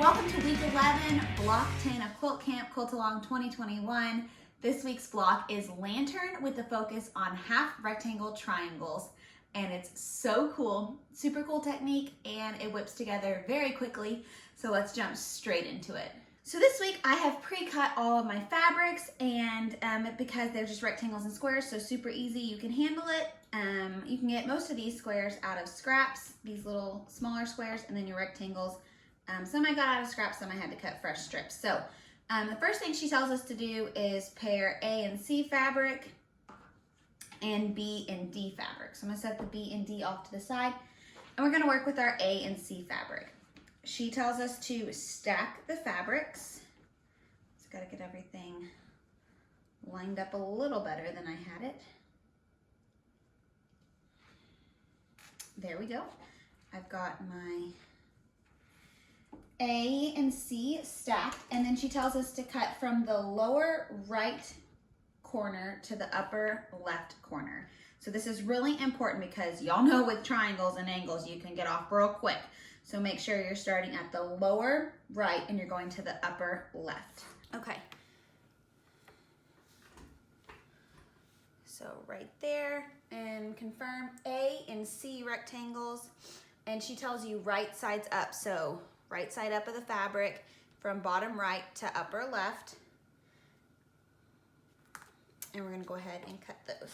Welcome to week 11, block 10 of Quilt Camp, Quilt Along 2021. This week's block is Lantern with the focus on half rectangle triangles. And it's so cool, super cool technique, and it whips together very quickly. So let's jump straight into it. So this week I have pre-cut all of my fabrics, and because they're just rectangles and squares, so super easy, you can handle it. You can get most of these squares out of scraps, these little smaller squares, and then your rectangles. Some I got out of scraps, some I had to cut fresh strips. So the first thing she tells us to do is pair A and C fabric and B and D fabric. So I'm gonna set the B and D off to the side, and we're gonna work with our A and C fabric. She tells us to stack the fabrics. Just gotta get everything lined up a little better than I had it. There we go. I've got my A and C stacked, and then she tells us to cut from the lower right corner to the upper left corner. So this is really important because y'all know with triangles and angles you can get off real quick. So make sure you're starting at the lower right and you're going to the upper left. Okay. So right there, and confirm A and C rectangles, and she tells you right sides up. So right side up of the fabric from bottom right to upper left. And we're gonna go ahead and cut those.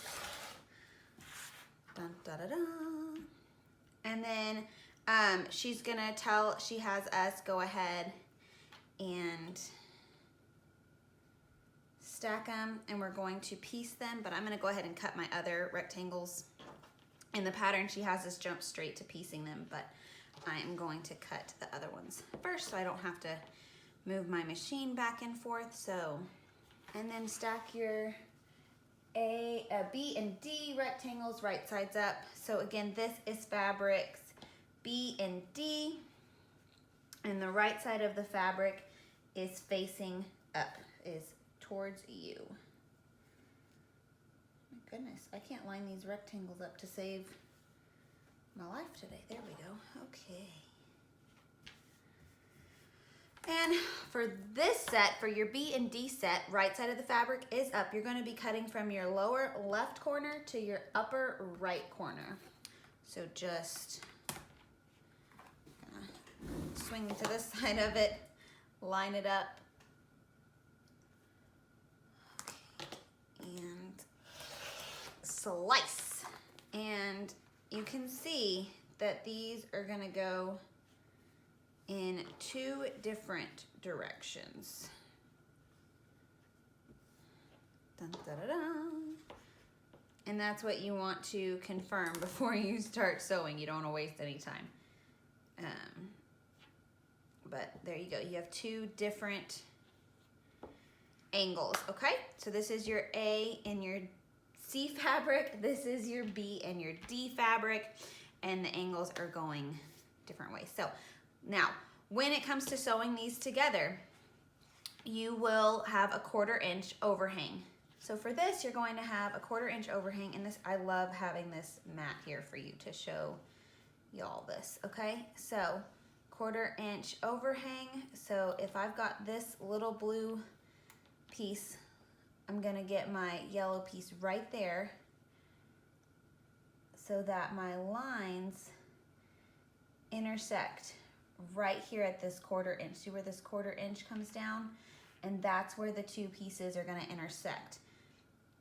Dun, da, da, da. And then she has us go ahead and stack them, and we're going to piece them, but I'm gonna go ahead and cut my other rectangles. In the pattern, she has us jump straight to piecing them, but I am going to cut the other ones first so I don't have to move my machine back and forth. So, and then stack your B and D rectangles right sides up. So again, this is fabrics B and D, and the right side of the fabric is facing up, is towards you. My goodness, I can't line these rectangles up to save my life today. There we go. Okay. And for this set, for your B and D set, right side of the fabric is up. You're going to be cutting from your lower left corner to your upper right corner. So just swing to this side of it, line it up, and slice. And you can see that these are going to go in two different directions. Dun, da, da, da. And that's what you want to confirm before you start sewing. You don't want to waste any time. But there you go. You have two different angles, okay? So this is your A and your C fabric. This is your B and your D fabric. And the angles are going different ways. So now, when it comes to sewing these together, you will have a 1/4 inch overhang. So for this, you're going to have a 1/4 inch overhang, and this, I love having this mat here for you to show y'all this, okay? So 1/4 inch overhang. So if I've got this little blue piece, I'm gonna get my yellow piece right there so that my lines intersect right here at this 1/4 inch. See where this 1/4 inch comes down? And that's where the two pieces are gonna intersect.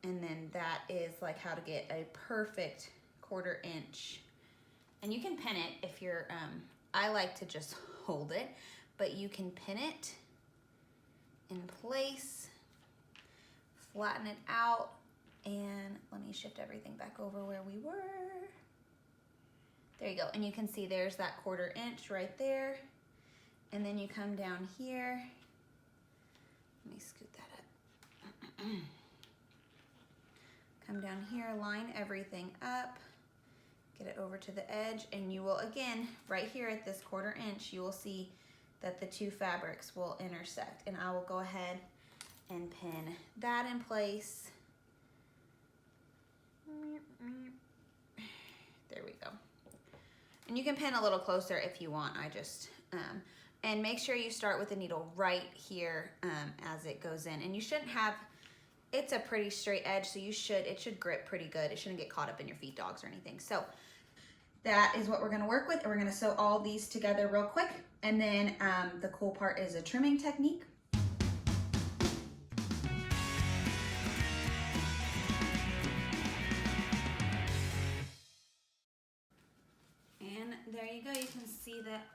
And then that is like how to get a perfect 1/4 inch. And you can pin it if you're, I like to just hold it, but you can pin it in place, flatten it out, and let me shift everything back over where we were. There you go, and you can see there's that 1/4 inch right there. And then you come down here. Let me scoot that up. Come down here, line everything up, get it over to the edge, and you will, again, right here at this 1/4 inch, you will see that the two fabrics will intersect. And I will go ahead and pin that in place. There we go. And you can pin a little closer if you want. I just And make sure you start with the needle right here as it goes in. And you shouldn't have, it's a pretty straight edge, so it should grip pretty good. It shouldn't get caught up in your feed dogs or anything. So that is what we're gonna work with. And we're gonna sew all these together real quick. And then the cool part is a trimming technique. And there you go, you can see that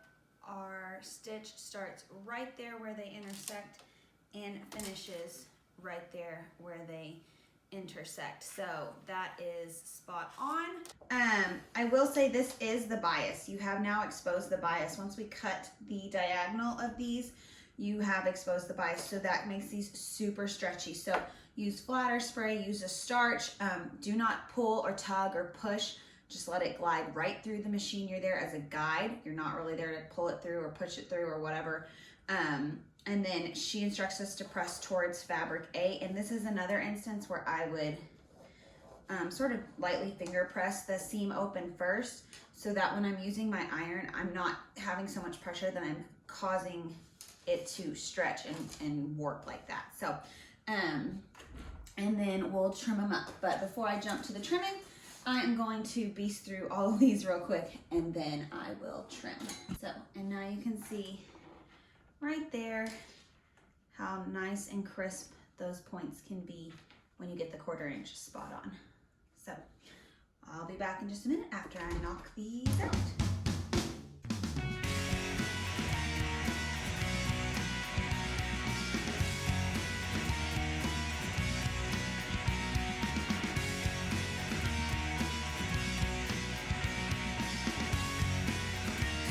our stitch starts right there where they intersect and finishes right there where they intersect. So that is spot on. I will say this is the bias. You have now exposed the bias. Once we cut the diagonal of these, you have exposed the bias, so that makes these super stretchy. So use flatter spray, use a starch. Do not pull or tug or push. Just let it glide right through the machine. You're there as a guide. You're not really there to pull it through or push it through or whatever. And then she instructs us to press towards fabric A. And this is another instance where I would sort of lightly finger press the seam open first, so that when I'm using my iron, I'm not having so much pressure that I'm causing it to stretch and warp like that. So, and then we'll trim them up. But before I jump to the trimming, I am going to beast through all of these real quick, and then I will trim. So, and now you can see right there how nice and crisp those points can be when you get the 1/4 inch spot on. So I'll be back in just a minute after I knock these out.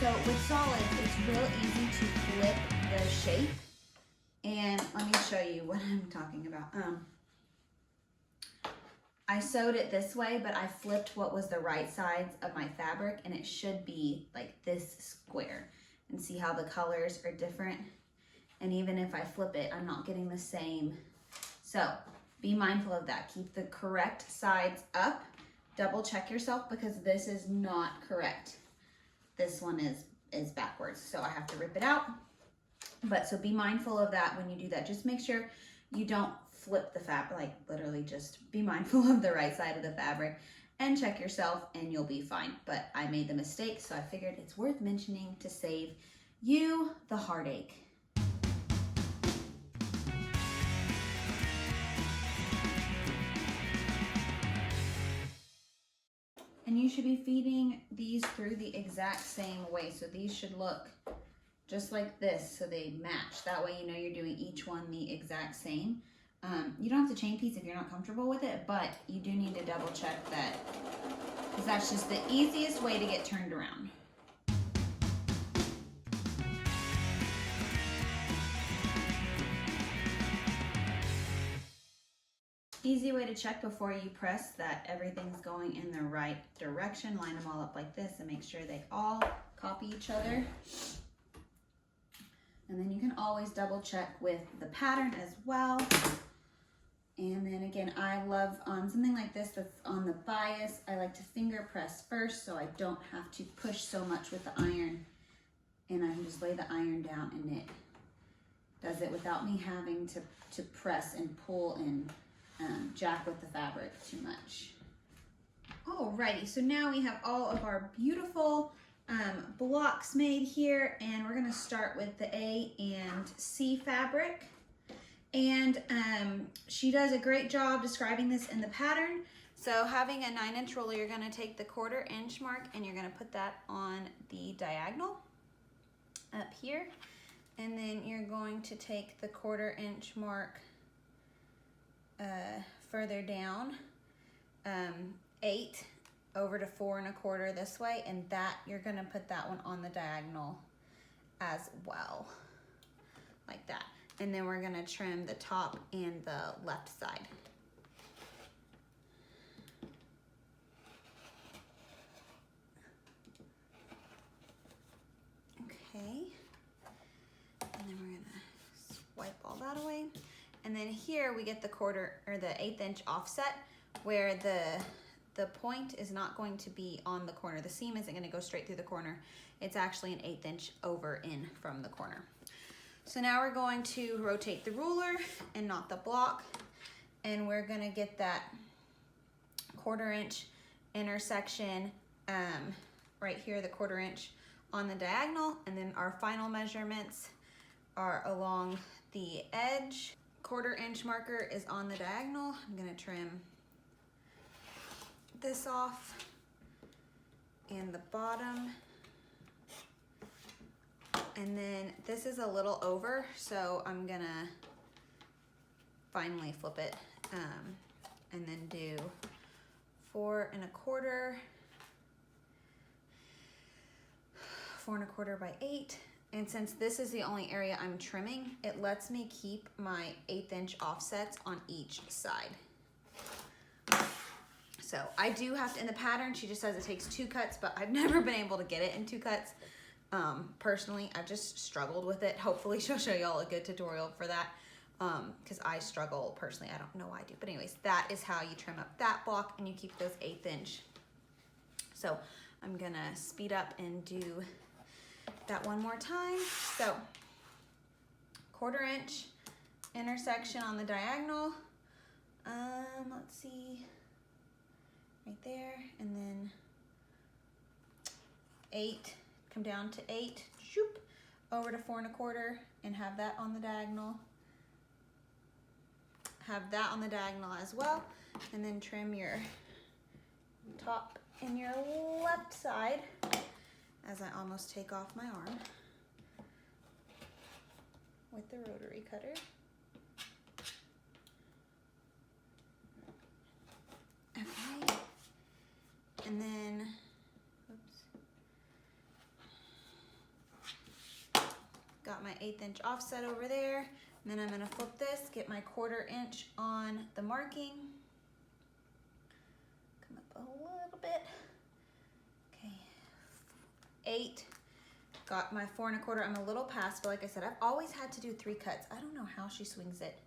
So with solids, it's real easy to flip the shape. And let me show you what I'm talking about. I sewed it this way, but I flipped what was the right sides of my fabric, and it should be like this square. And see how the colors are different? And even if I flip it, I'm not getting the same. So be mindful of that. Keep the correct sides up. Double check yourself, because this is not correct. This one is backwards, so I have to rip it out. But so be mindful of that when you do that. Just make sure you don't flip the fabric, like literally just be mindful of the right side of the fabric and check yourself and you'll be fine. But I made the mistake, so I figured it's worth mentioning to save you the heartache. And you should be feeding these through the exact same way. So these should look just like this, so they match. That way you know you're doing each one the exact same. You don't have to chain piece if you're not comfortable with it, but you do need to double check that, because that's just the easiest way to get turned around. Easy way to check before you press that everything's going in the right direction. Line them all up like this and make sure they all copy each other. And then you can always double check with the pattern as well. And then again, I love on something like this that's on the bias, I like to finger press first so I don't have to push so much with the iron. And I can just lay the iron down and it does it without me having to press and pull and jack with the fabric too much. Alrighty, so now we have all of our beautiful blocks made here, and we're gonna start with the A and C fabric. And she does a great job describing this in the pattern. So having a 9-inch ruler, you're gonna take the 1/4 inch mark and you're gonna put that on the diagonal up here. And then you're going to take the 1/4 inch mark further down, 8 over to 4 1/4 this way, and that you're gonna put that one on the diagonal as well, like that. And then we're gonna trim the top and the left side. Okay, and then we're gonna swipe all that away. And then here we get the 1/4 or the 1/8 inch offset where the point is not going to be on the corner. The seam isn't going to go straight through the corner. It's actually an 1/8 inch over in from the corner. So now we're going to rotate the ruler and not the block, and we're going to get that 1/4 inch intersection right here, the 1/4 inch on the diagonal, and then our final measurements are along the edge. 1/4 inch marker is on the diagonal. I'm going to trim this off and the bottom. And then this is a little over, so I'm gonna finally flip it and then do 4 1/4, 4 1/4 by 8. And since this is the only area I'm trimming, it lets me keep my 1/8 inch offsets on each side. So I do have to, in the pattern, she just says it takes 2 cuts, but I've never been able to get it in 2 cuts. Personally, I've just struggled with it. Hopefully she'll show y'all a good tutorial for that, because I struggle personally. I don't know why I do, but anyways, that is how you trim up that block and you keep those 1/8 inch. So I'm gonna speed up and do that one more time. So 1/4 inch intersection on the diagonal. Let's see, right there, and then 8. Come down to 8, shoop, over to 4 1/4, and have that on the diagonal. Have that on the diagonal as well, and then trim your top and your left side as I almost take off my arm with the rotary cutter. Okay, and then, got my 1/8 inch offset over there. And then I'm gonna flip this, get my 1/4 inch on the marking. Come up a little bit. Okay, 8. Got my 4 1/4. I'm a little past, but like I said, I've always had to do 3 cuts. I don't know how she swings it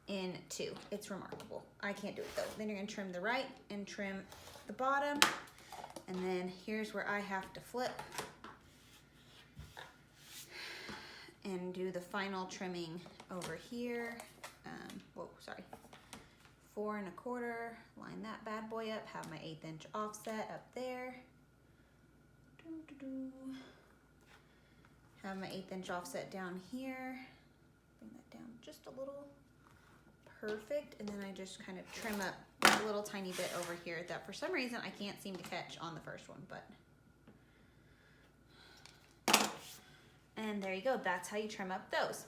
in 2. It's remarkable. I can't do it though. Then you're gonna trim the right and trim the bottom. And then here's where I have to flip and do the final trimming over here. Whoa, sorry. 4 1/4, line that bad boy up, have my 1/8 inch offset up there. Have my 1/8 inch offset down here. Bring that down just a little. Perfect, and then I just kind of trim up a little tiny bit over here that for some reason I can't seem to catch on the first one, but. And there you go, that's how you trim up those.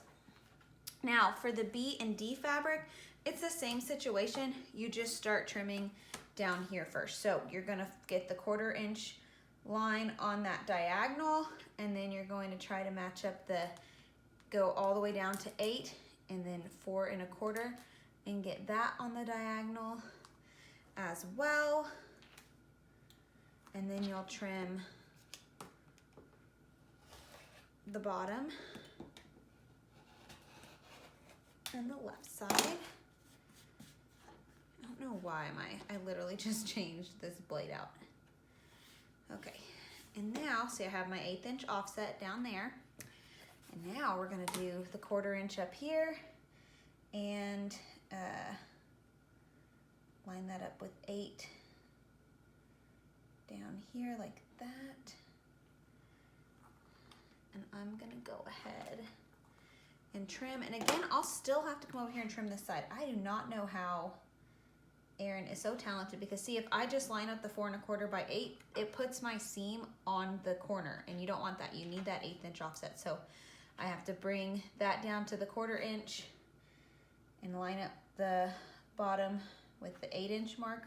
Now for the B and D fabric, it's the same situation. You just start trimming down here first. So you're gonna get the 1/4 inch line on that diagonal, and then you're going to try to match up go all the way down to 8, and then 4 1/4, and get that on the diagonal as well. And then you'll trim the bottom and the left side. I don't know why I literally just changed this blade out. Okay, and now, see I have my 1/8 inch offset down there. And now we're gonna do the 1/4 inch up here and line that up with 8 down here like that. And I'm gonna go ahead and trim. And again, I'll still have to come over here and trim this side. I do not know how Erin is so talented, because see, if I just line up the 4 1/4 by 8, it puts my seam on the corner, and you don't want that. You need that 1/8 inch offset. So I have to bring that down to the 1/4 inch and line up the bottom with the 8 inch mark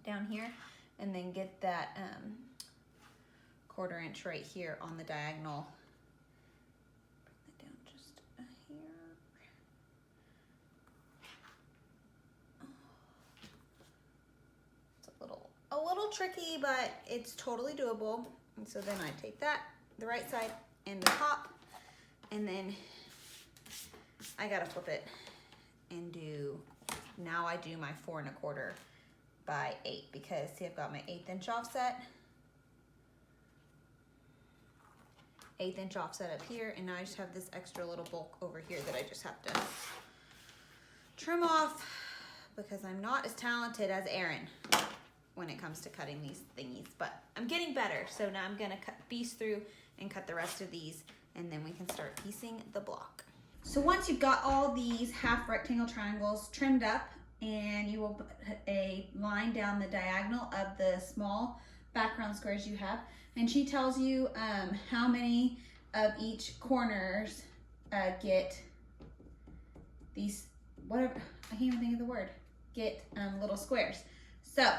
down here, and then get that 1/4 inch right here on the diagonal. Bring that down just here. It's a little tricky, but it's totally doable. And so then I take that, the right side and the top, and then I gotta flip it and now I do my 4 1/4 by 8 because see, I've got my 1/8 inch offset. 1/8 inch offset up here, and now I just have this extra little bulk over here that I just have to trim off because I'm not as talented as Erin when it comes to cutting these thingies, but I'm getting better. So now I'm gonna cut these through and cut the rest of these, and then we can start piecing the block. So once you've got all these half rectangle triangles trimmed up, and you will put a line down the diagonal of the small background squares you have, and she tells you how many of each corners get these, whatever, I can't even think of the word, get little squares. So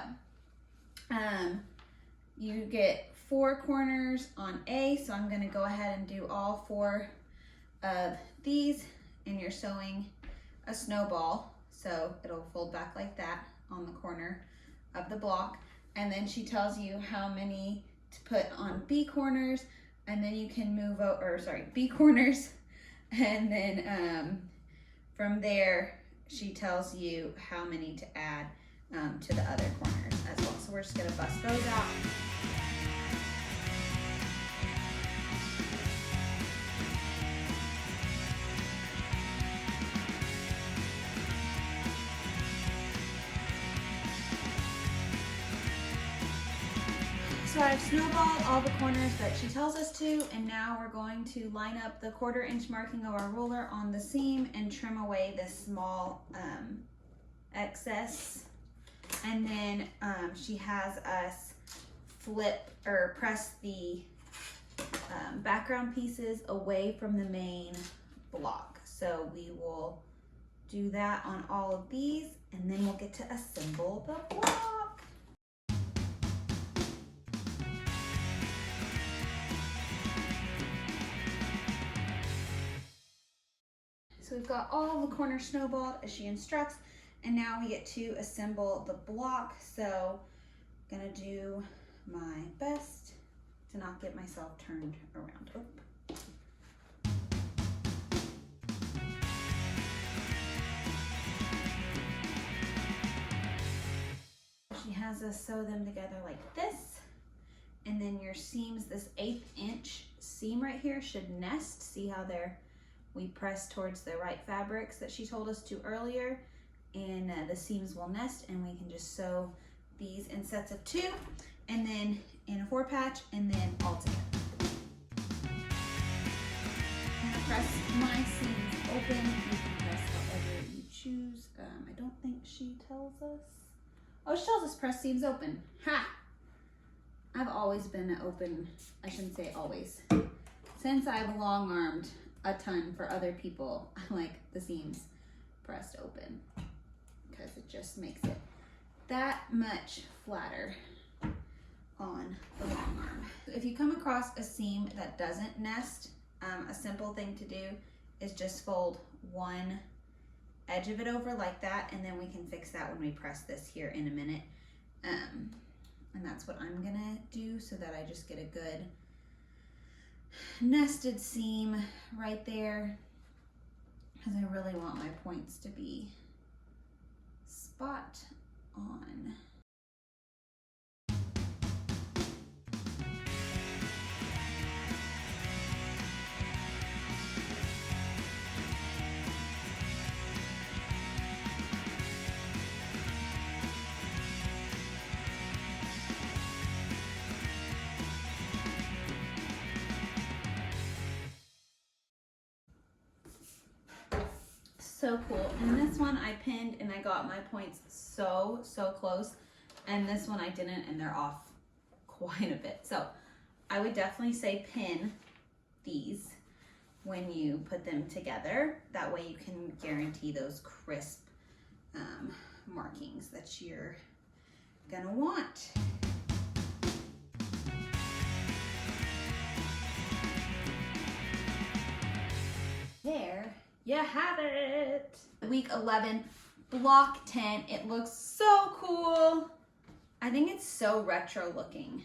you get 4 corners on A, so I'm gonna go ahead and do all 4 of these, and you're sewing a snowball, so it'll fold back like that on the corner of the block. And then she tells you how many to put on B corners, and then you can move over, B corners, and then from there she tells you how many to add to the other corners as well. So we're just gonna bust those out. So I've snowballed all the corners that she tells us to, and now we're going to line up the 1/4 inch marking of our ruler on the seam and trim away this small excess. And then she has us flip or press the background pieces away from the main block. So we will do that on all of these, and then we'll get to assemble the block. So we've got all the corners snowballed as she instructs, and now we get to assemble the block. So I'm gonna do my best to not get myself turned around. Oh. She has us sew them together like this, and then your seams, this 1/8 inch seam right here should nest. See how we press towards the right fabrics that she told us to earlier, and the seams will nest, and we can just sew these in sets of 2, and then in a 4 patch, and then all together. I'm gonna press my seams open. You can press however you choose. I don't think she tells us. Oh, she tells us press seams open. Ha! I've always been open, I shouldn't say always. Since I've long-armed a ton for other people, I like the seams pressed open because it just makes it that much flatter on the long arm. If you come across a seam that doesn't nest, a simple thing to do is just fold one edge of it over like that, and then we can fix that when we press this here in a minute. And that's what I'm gonna do, so that I just get a good nested seam right there, because I really want my points to be spot on. So cool. And this one I pinned, and I got my points so close, and this one I didn't, and they're off quite a bit. So I would definitely say pin these when you put them together. That way you can guarantee those crisp markings that you're gonna want. There you have it. Week 11, block 10. It looks so cool. I think it's so retro looking,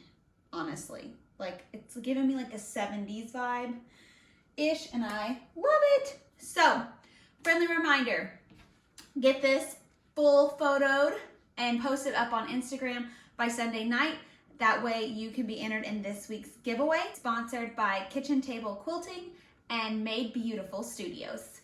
honestly. Like, it's giving me like a 70s vibe-ish, and I love it. So, friendly reminder, get this full photoed and post it up on Instagram by Sunday night. That way you can be entered in this week's giveaway, sponsored by Kitchen Table Quilting and Made Beautiful Studios.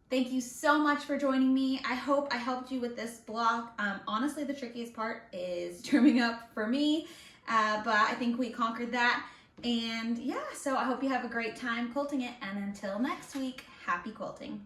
Thank you so much for joining me. I hope I helped you with this block. Honestly, the trickiest part is trimming up for me, but I think we conquered that. And yeah, so I hope you have a great time quilting it. And until next week, happy quilting.